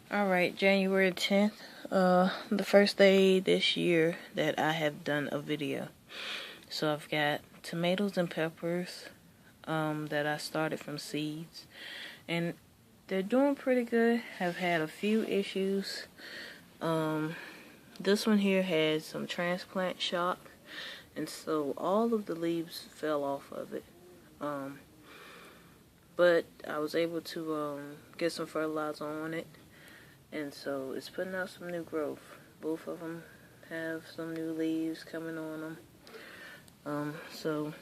Alright, January 10th, the first day this year that I have done a video. So I've got tomatoes and peppers that I started from seeds, and they're doing pretty good. I've had a few issues. This one here had some transplant shock, and so all of the leaves fell off of it. But I was able to get some fertilizer on it. And so it's putting out some new growth. Both of them have some new leaves coming on them. So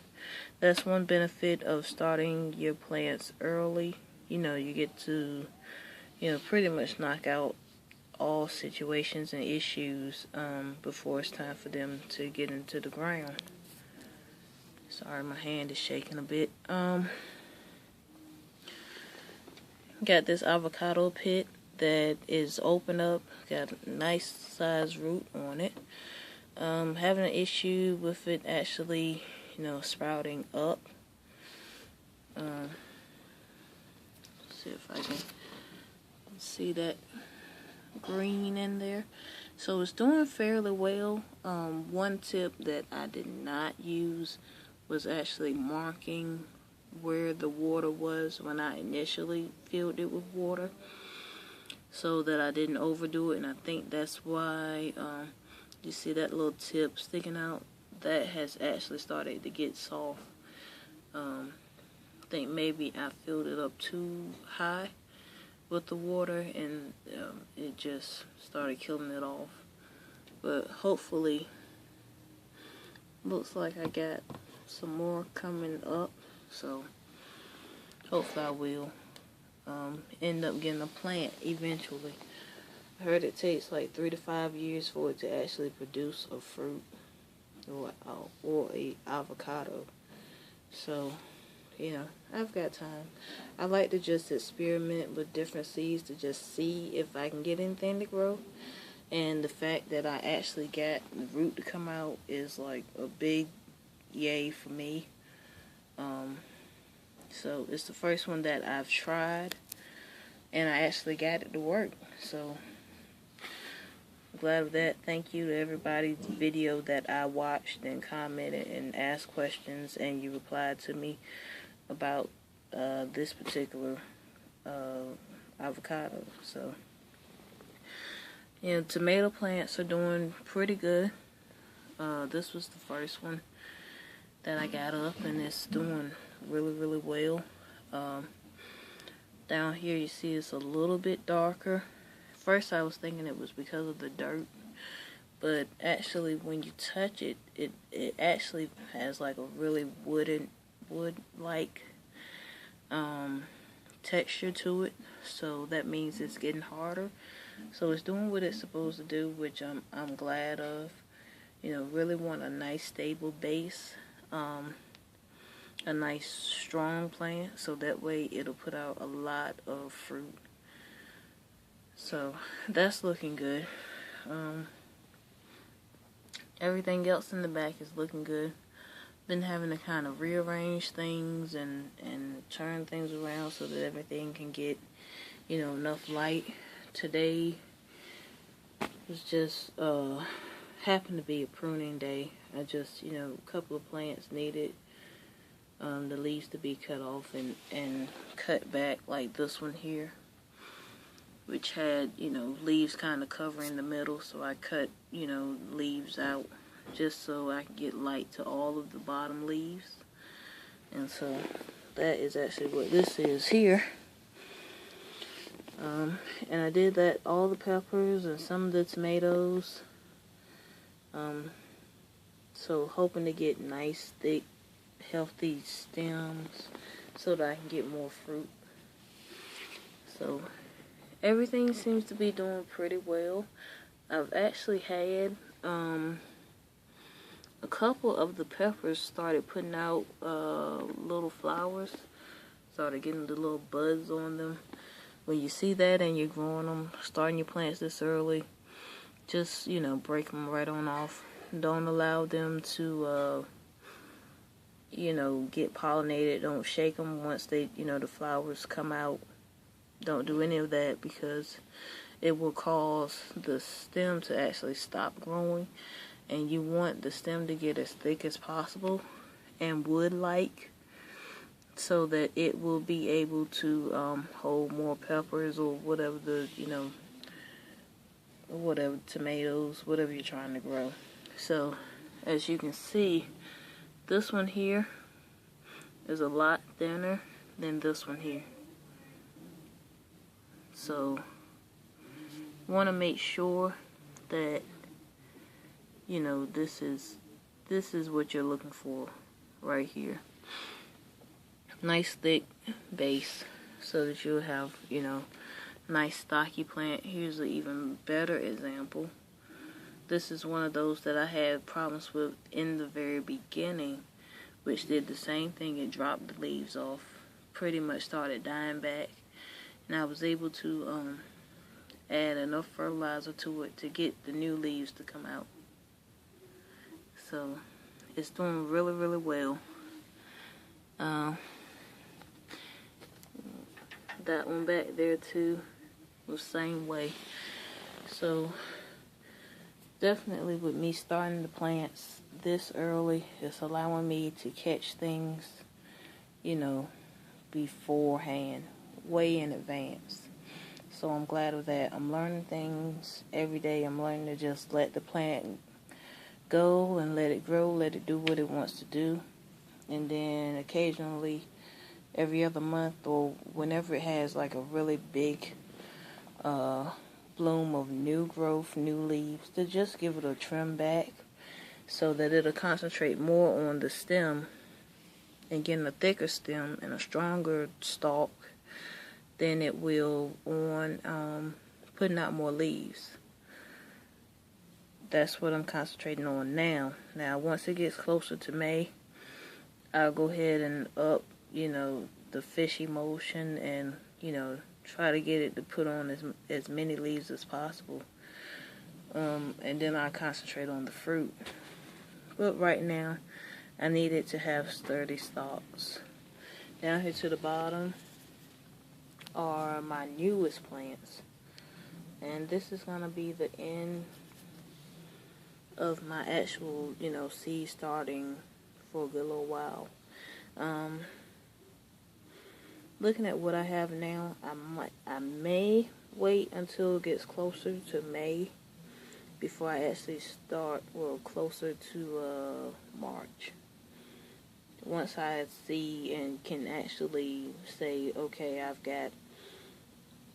that's one benefit of starting your plants early. You get to, pretty much knock out all situations and issues before it's time for them to get into the ground. Sorry, my hand is shaking a bit. Got this avocado pit that is open up, got a nice size root on it. Having an issue with it actually, sprouting up. Let's see if I can see that green in there. So it's doing fairly well. One tip that I did not use was actually marking where the water was when I initially filled it with water, so that I didn't overdo it. And I think that's why you see that little tip sticking out. That has actually started to get soft. I think maybe I filled it up too high with the water, and it just started killing it off. But hopefully, looks like I got some more coming up, so hopefully I will end up getting a plant eventually. I heard it takes like 3 to 5 years for it to actually produce a fruit or a avocado. So, I've got time. I like to just experiment with different seeds to just see if I can get anything to grow. And the fact that I actually got the root to come out is like a big yay for me. So it's the first one that I've tried, and I actually got it to work. So I'm glad of that. Thank you to everybody's video that I watched and commented and asked questions, and you replied to me about this particular avocado. So, tomato plants are doing pretty good. This was the first one that I got up, and it's doing really well. Down here you see it's a little bit darker. First I was thinking it was because of the dirt, but actually when you touch it, it actually has like a really wood-like texture to it. So that means it's getting harder. So it's doing what it's supposed to do, which I'm glad of. Really want a nice stable base. A nice strong plant, so that way it'll put out a lot of fruit. So that's looking good. Everything else in the back is looking good. Been having to kind of rearrange things and turn things around so that everything can get enough light. Today was just happened to be a pruning day. I just a couple of plants needed the leaves to be cut off and cut back, like this one here, which had leaves kind of covering the middle. So I cut leaves out just so I can get light to all of the bottom leaves. And so that is actually what this is here. And I did that all the peppers and some of the tomatoes. So hoping to get nice thick healthy stems so that I can get more fruit. So everything seems to be doing pretty well. I've actually had a couple of the peppers started putting out little flowers, started getting the little buds on them. When you see that and you're growing them, starting your plants this early, just break them right on off. Don't allow them to get pollinated. Don't shake them once they, the flowers come out. Don't do any of that, because it will cause the stem to actually stop growing, and you want the stem to get as thick as possible and wood-like, so that it will be able to hold more peppers or whatever whatever tomatoes, whatever you're trying to grow. So as you can see, this one here is a lot thinner than this one here. So want to make sure that this is what you're looking for right here. Nice thick base so that you'll have nice stocky plant. Here's an even better example. This is one of those that I had problems with in the very beginning, which did the same thing. It dropped the leaves off, pretty much started dying back, and I was able to add enough fertilizer to it to get the new leaves to come out. So it's doing really, really well. That one back there too was the same way. So definitely with me starting the plants this early, it's allowing me to catch things beforehand, way in advance. So I'm glad of that. I'm learning things every day. I'm learning to just let the plant go and let it grow, let it do what it wants to do, and then occasionally every other month or whenever it has like a really big bloom of new growth, new leaves, to just give it a trim back so that it'll concentrate more on the stem and getting a thicker stem and a stronger stalk than it will on putting out more leaves. That's what I'm concentrating on now. Now once it gets closer to May, I'll go ahead and up the fishy motion and try to get it to put on as many leaves as possible, and then I'll concentrate on the fruit. But right now I need it to have sturdy stalks. Down here to the bottom are my newest plants, and this is gonna be the end of my actual seed starting for a good little while. Looking at what I have now, I may wait until it gets closer to May before I actually start, well, closer to March. Once I see and can actually say, okay, I've got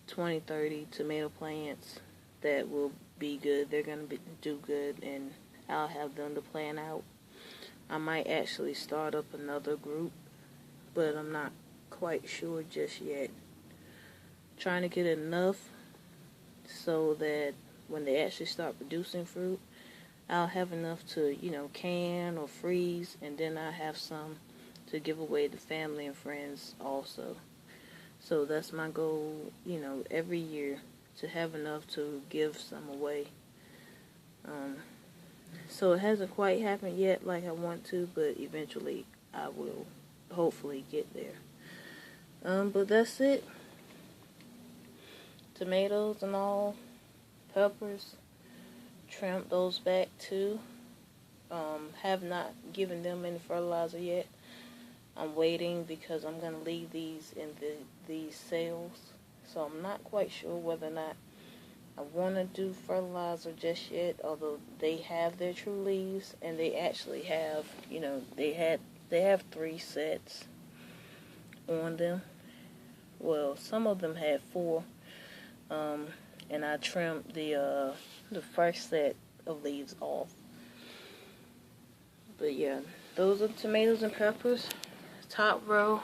20, 30 tomato plants that will be good, they're going to do good, and I'll have them to plan out. I might actually start up another group, but I'm not quite sure just yet. Trying to get enough so that when they actually start producing fruit, I'll have enough to can or freeze, and then I have some to give away to family and friends also. So that's my goal, every year, to have enough to give some away. So it hasn't quite happened yet like I want to, but eventually I will hopefully get there. But that's it. Tomatoes and all, peppers, trimmed those back too. Have not given them any fertilizer yet. I'm waiting because I'm going to leave these in these cells. So I'm not quite sure whether or not I want to do fertilizer just yet, although they have their true leaves, and they actually have, they have 3 sets on them. Well, some of them had 4, and I trimmed the first set of leaves off. But yeah, those are tomatoes and peppers. Top row,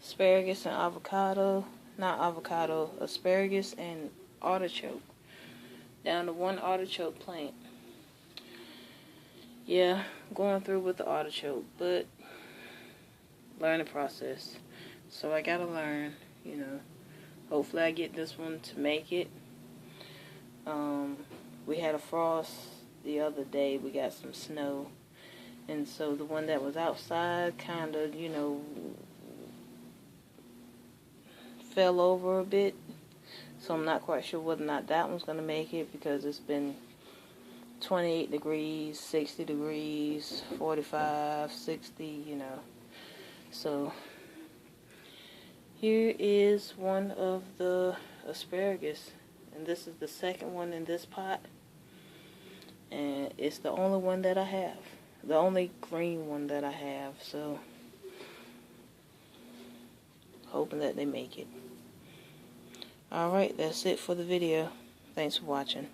asparagus and avocado. Not avocado, asparagus and artichoke. Down to 1 artichoke plant. Yeah, going through with the artichoke, but learning process. So I gotta learn, Hopefully I get this one to make it. We had a frost the other day. We got some snow. And so the one that was outside kind of, fell over a bit, so I'm not quite sure whether or not that one's going to make it, because it's been 28 degrees, 60 degrees, 45, 60, you know. So here is one of the asparagus, and this is the second one in this pot, and it's the only one that I have, the only green one that I have, so hoping that they make it. Alright, that's it for the video. Thanks for watching.